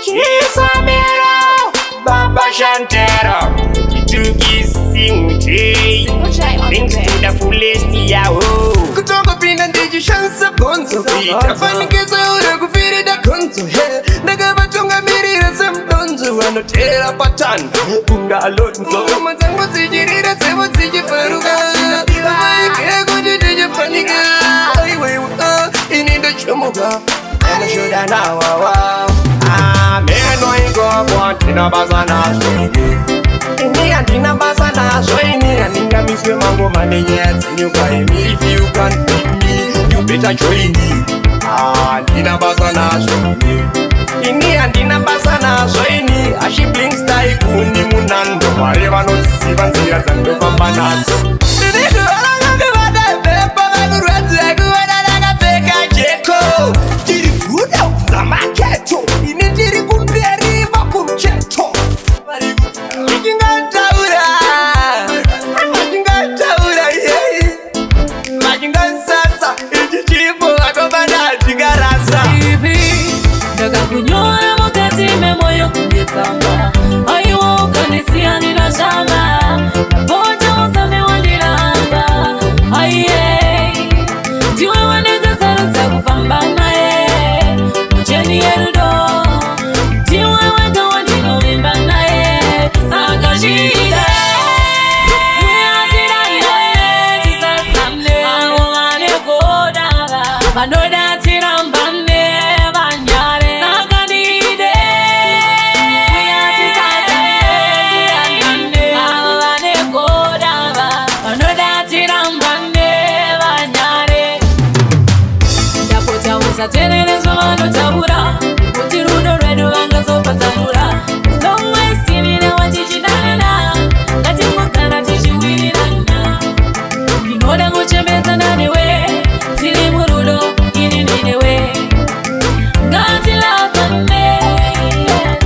Chisamero Baba Shantero Chituki Simuchi Things to the fullest yahoo Kutoka pina ndiji shansa bonzo Tafanikeza ure kufiri da konzo Daga batunga mirira semdonzo Anotera patan Kunga alonzo Mazangu sijirira sebo sijifaruga Maike kujitija panika Aiwe inindo chomuga Ena shoda na wawa Meno ingo Tina basana Ini antina basana Ini aninga miswe mango mane yet You buy me if you can't beat me You better join me Tina basana Ini antina basana Ini ashi blink style Kuni munando Mareva no sivan siya Zando pambanazo Nidiku alanga kubada Pepa baguruatu Akuwada daga peka cheko Jiri kuda uzama keto Ini jiri kumberi makum cheto Majinga taura Majinga sasa Iji chipo akobada jigarasa Ibi daga kunyoa mokati memoyo kunditamba Aiwa ukanisia nina shamba Napoja wasame wandiramba Aiye Diwe wanega saruta kufambana Mujeni yerudo Diwe wega wandino mimbana Sakashida Manoda tirambane banyare sakanide Avane kodava Manoda tirambane banyare Ndapota musatelelezo vanotabura Kuti rudo rwedu vangazopatamura As long as tinine watichidana Ngatingogara tichiwirirana Ndinoda kuchembedzana newe Tili murudo ini ninewe Ngati lavane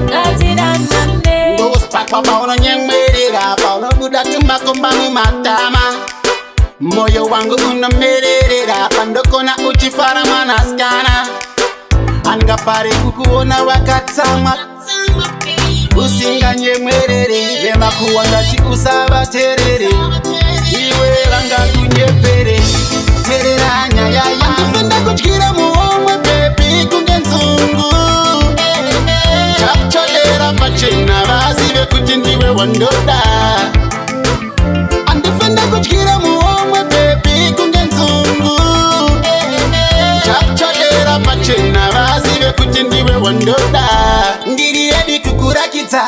Ngati danane Ngos pakwa pauno nyemwerera Pauno buda tumbakomba mumatama Moyo wangu unamererera Pandokona uchifara manaskana Angafari kukuona wakatama Usinga nyemwerere Vema kuwangachi usaba terere Iwe langa kunyepere Tereranya ya Andifenda kuchikira muomwe pepi kungenzungu Chapcholera pachena Vazive kuti ndiwe wandoda Andifenda kuchikira muomwe pepi kungenzungu Chapcholera pachena Vazive kuti ndiwe wandoda Ndiri ready kukurakidza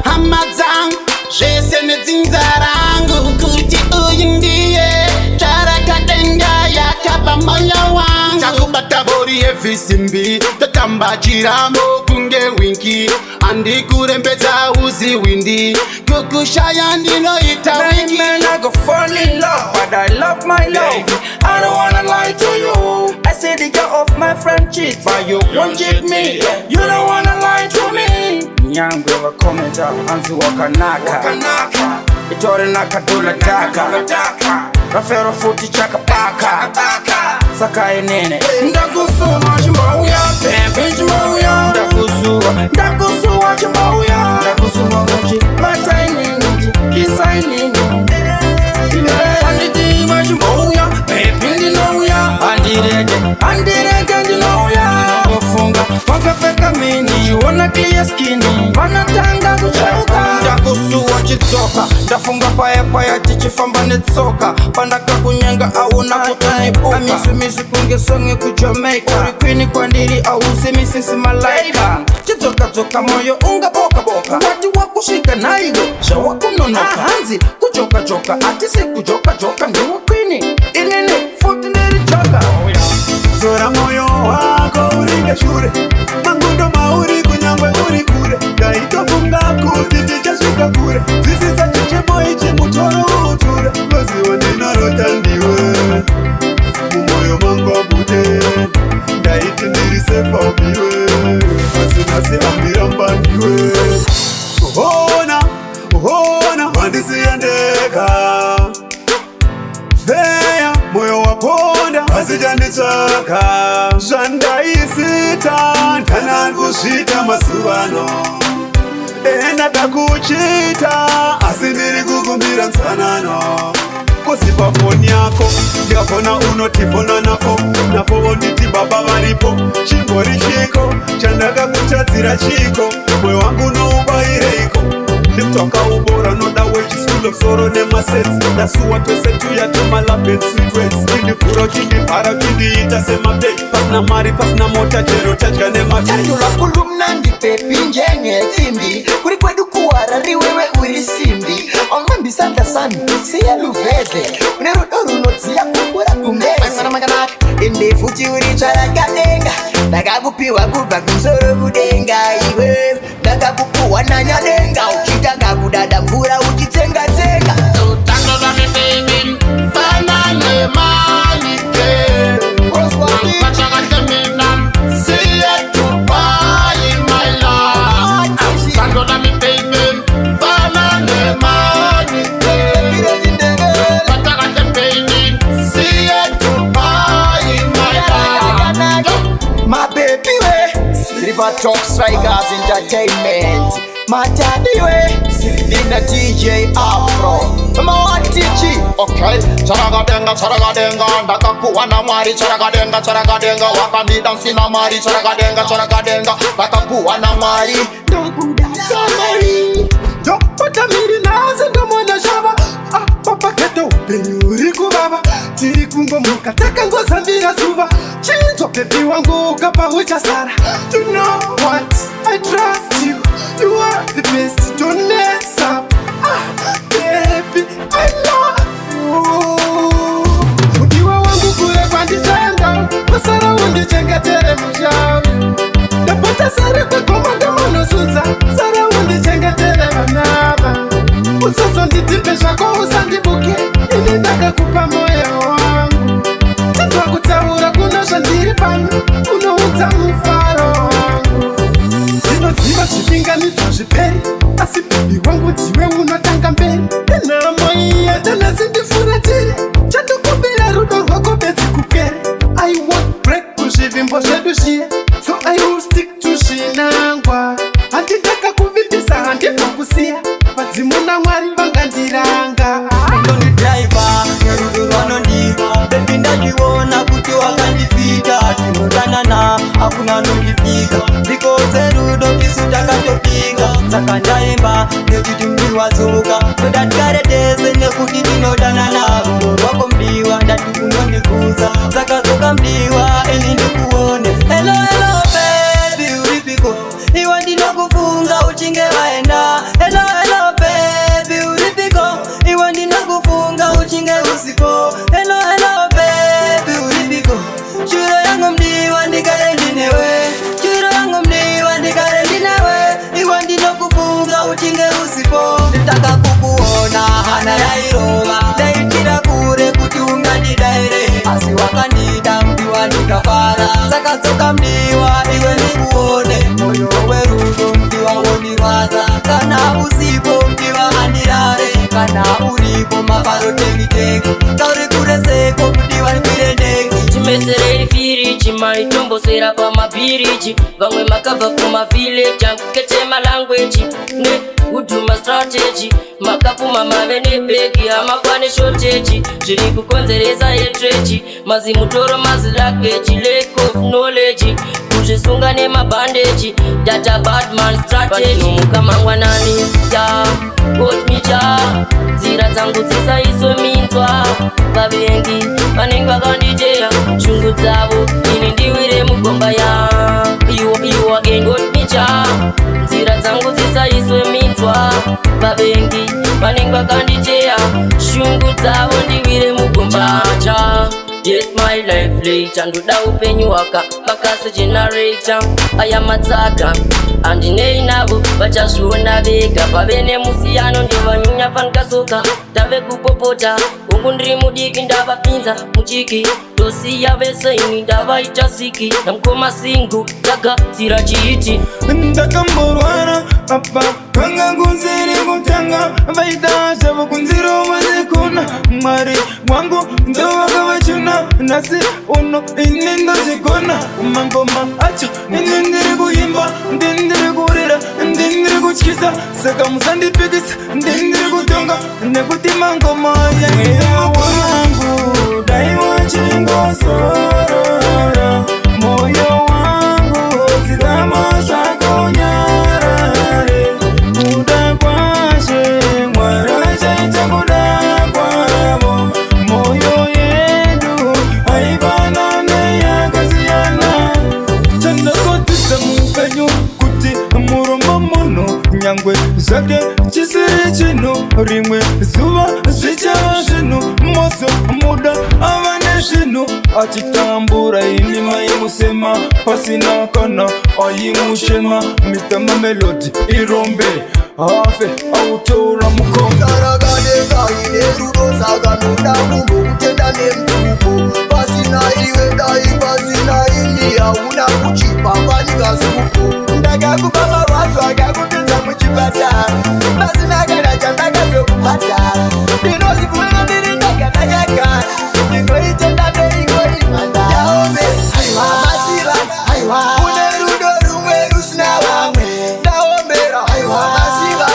hama dzangu Zvese nedzinza rangu Kuti uyu ndiye Charakatenga yakaba moyo wangu Takubata bori yevisimbi Tatamba chirambo kunge winki Andi kurembedza uzi windi Kukushaya ndinoita wiki Man, I go fall in love But I love my love I don't wanna lie to you I say the girl of my friend cheat But you won't cheat me You don't wanna lie to me Nyangu eva kometa Anzi wakanaka Itore nakadula taka Rafero futi chaka paka Saka enene Ndakusuma chimauya Pepe chimauya Ndakusuma chimauya Ndakusuma gachi Mata inini Kisa inini Anditima chimauya Pepe ndinauya Andirege ndinauya Ndinofunga Wakafeka mini Wana clear skin Wanatanga kuchauka Ndakusua chitsoka Ndafunga paya tichifamba netsoka Pandaka kunyenga au nakutanibuka Amisumisi kungesonge kujamaica Urikwini kwa ndiri au usimisisi malaika Chitsoka moyo unga boka Wati wakushika naigo Shawa kunonoka Hanzi kujoka Atisi kujoka Ndiwa kwini Inini futi ndiri choka Zora moyo wako uringe shure Mangundo mauri kunyangwe uri kure Daitofunga kuti tichasvika kure Zisisa chichemo ichi mutoro uture Maziwa ndinarota ndiwe Mumoyo mangu abude Daiti ndiri sefa ubiwe Masinasi ambiramba ndiwe Uhona Wandisi yandeka Feya moyo waponda Mazi uchanditsvaka zvandaisita kana kusvita masuvano endada kuchita asi ndiri kukumbira nzanano kuzipa foni yako ndikafona unotifona nafo onditi baba varipo chimbori chiko chandakakutadzira chiko mwoyo wangu noubayireiko ndikutoka ubora noda wechiskulo soro nemasets ndasuwa twese tuya tomalabensitwes indivhura uchindivhara uchindiita semapei pasina mari pasina mota chero tadya nematulwakulumnandi pepi njengetsimbi kuri kwedu kuwarari wewe uri simbi aungambisanda sami siya luveze une rudo runodziya kukura kumbezimakanaka ende futi uri tsvarakadenga ndakakupiwa kubva kumusoro kudenga iwe ndakakupuwa nanyadenga uchitanga kudada mvura uchitsenga-tsenga Top Strikers Entertainment Matadiwe Nina DJ Afro Mawatichi Okay, charaga-denga ndakakuwa na mwari charaga-denga wakandidansi na mari charaga-denga ndakakuwa na mwari ndokudasa mari ndokupota miri naze ndomona shava papa keto upenyu uri kuvava tiri kungomuka takangozambira zuva chinzwa pepi wangu ukapa uchasara. You know what, I trust you, you are the best, don't mess up. Baby, I love you. Udiwa wangu kure kwandichanga masara undichengetere mushavi ndapota sare kwekomandamanozuza sara undichengetere vanava usazonditipe zvako usandibuke ini ndakakupa moyo wangu titwa kutaura kuno zvandiri pano unoudza mufaro wangu ndinoziva zvipinganidzwa zviperi asi bibi wangu ndiwe unotanga mberi enhamo iyetanasindifuratiri chandokumbira rudo rwako bedzi kukere I won't break kuzvivimbo zvedu zviye so I will stick to zvinangwa handitaka kuvimbisa handinokusiya vadzimuna mwari vangandiranga ndonidhaiva nerudo rwanondiva bebi ndachiona kuti wakandifita tinodanana hakuna anondipika because rudo isu takatopika saka ndaimba nekuti mbiwadzoka toda tigare tese nekuti tinodanana rudo rwako mbiwa ndati kunondikuza saka dzoka mbiwa ini ndikuone hello baby uripiko iwe ndinokufunga uchinge waenda hello baby uripiko iwe ndinokufunga uchinge usipo hello baby uripiko shuro yangu mdiwa ndikare ndinewe shuro yangu mdiwa ndikare ndinewe iwe ndinokufunga uchinge usipo nditaka kukuona hana yairova ndaitira kure kuti ungandidaire asi wakandida mdiwa ndikafara saka dzoka mdiwa iwe ndikuone moyo werudo mdiwa wondirwadza kana usipo mdiwa handirare kana uripo mafaro tengiteki kauri kureseko mdiwa ndikwire ndeki chimesereri firiji maitombosera pamabhiriji vamwe makabva kumavileji anguketema langweji nehudhuma strategy makapfuma mave nebhegi hamakwane shoteji zviri kukonzeresa hetreji mazimutoro mazilakeji lack of knowledge kuzvisunga nemabhandeji data badman strategy nomuka mangwanani ya gotmija nzira dzangu dzisaiswe minzwa vavengi vanenge vakanditeya shungu dzavo ini ndiwire mugomba ya iwo gengotmija nzira dzangu dzisaiswe minzwa vavengi vanenge vakanditeya shungu dzavo ndiwire mugomba cha yes my life later ndoda upenyu hwaka vakasigenerator aya matsaka andinei navo vachazviona vega pave nemusiyano ndovanyunya panikasoka tave kupopota ungu ndiri mudiki ndavapinza muchiki ndosiya vese ini ndavaita siki namukoma singu tagadzira chiiti ndakamborwara apa kanga kunziri kutanga vaita zvavo kunziro wazikuna mwari wangu ndovakavachuna nasi kuno ini ndazigona mangoma acho ini ndiri kuimba ndiri kurira ndiri kutyisa saka musandipikisa ndiri kutonga nekuti mangoma mweya wangu dai wachingosora moyo wangu zidama zvako nyarare kuda kwashe mwara chaita kuda kwavo moyo yedu haifanane yakasiyana chandakotisa mupenyu kuti murombo muno nyangwe zvake chisiri chino rimwe zuva zvichava zvino moso muda ava nezvino achitambura ini maimusema pasina kana aimushema Mr. Mamelody irombe hafe autora mukongaragadenga ine rudo saka noda kutenda nemtupo pasina iwe dai pasina ini hauna kuchipa panikazupo ndakakupa marwadzo akakupinza muchipatara pasina kana chandakazokupatara ndinozivuna ndiri ndakanakagara ndingoitenda ndeikoimanda yaome masiva une rudo rumwe rusina vamwe ndaombera masiva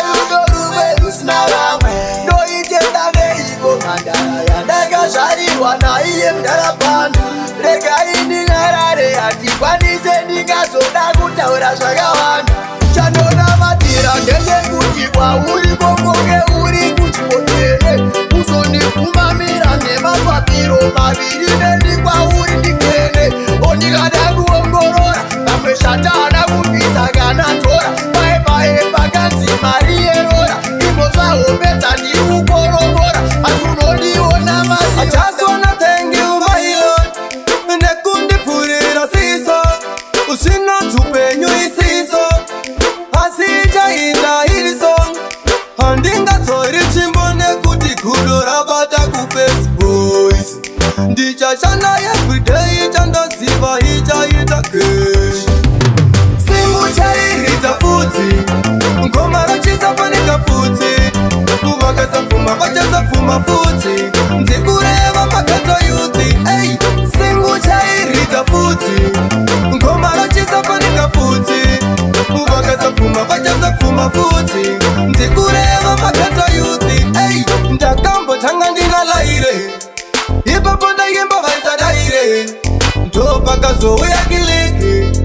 rudo rumwe rusina vamwe ndoitenda neiko mandara yandakazvarirwa naiye mndarapanda regai ndinyarare handikwanise ndingazoda kutaura zvakawanda chandonamatira ndechekuti kwauri bongoke uri kuchibotene uzondikumamira nemapapiro maviri nendikwauri ndikene ondikada kuongorora pamwe shatana kupisa kana tora paepae pakanzi mari yerora imo zvahopedza ndiukoromora asi unondiona masiachasona thank you my lord nekundipfurira siso usina tupenyu isiso asi chaita iri song handingatsori chimbo nekuti gudo rabata kufaceboys ndichashanda everyday chandaziva ichaita kesh simuchairidza futsi ngoma rachisafanika futsi kuvakasapfuma vachasapfuma futsi ndikureva makato yuthi ei singuchairidza futsi ngoma rachisafanika futsi kuvakasapfuma vachasapfuma futsi ndikureva makato yuthi ei ndakambotanga ndingalaire ipapo ndaimba vaisadaire ndopakazouya kiliki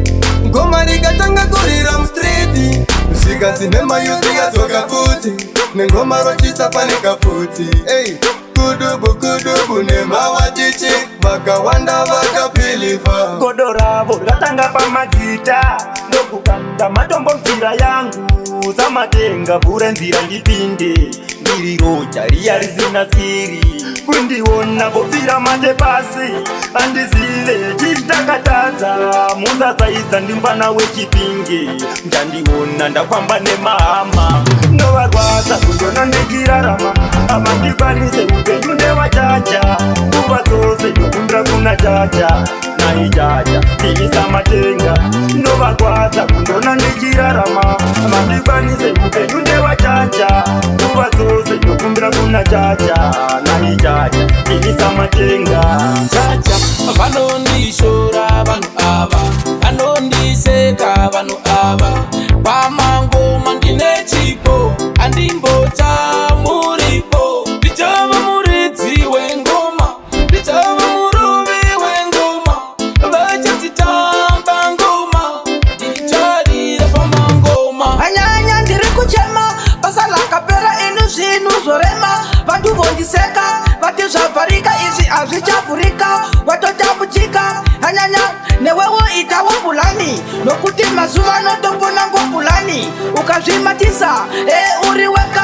ngoma rikatanga kurira mustriti zvikadzi nemayuthi yadzoka futi nengoma rochisafanika futi ei kudubu nemawatichi vakawanda vakapiliva godo ravo ratanga pamagita ndokukanda matombo nzira yangu samatenga vhura nzira ndipinde ndiri roja riya risina siri kundiona vopfira manje pasi handizive chitakatadza musasaidza ndimfana wechipinge ndandiona ndafamba nemahama novarwadza kundona ndikirarama havandikwanise upenyu nevachacha kuva dzose ndokumbira kuna chacha naichacha ndivisa matenga novarwadza kundona ndikirarama havandikwanise upenyu nevachacha kuva dzose ndokumbira kuna chacha naichacha ndivisa matenga chacha vanondishora vanhu ava vanondiseka vanhu ava pamangoma ndine chipo andimbocha muripo ndichava muridzi wengoma ndichava murovi wengoma vachatitamba ngoma ndicharira pamangoma hanyanya ndiri kuchema basa lakapera inu zvinhu zvorema vantu vondiseka vati zvavharika izvi hazvichavhurika watotambudzika hanyanya newewo itawo pulani nokuti mazuva anotombona ngopulani ukazvimatisa uri weka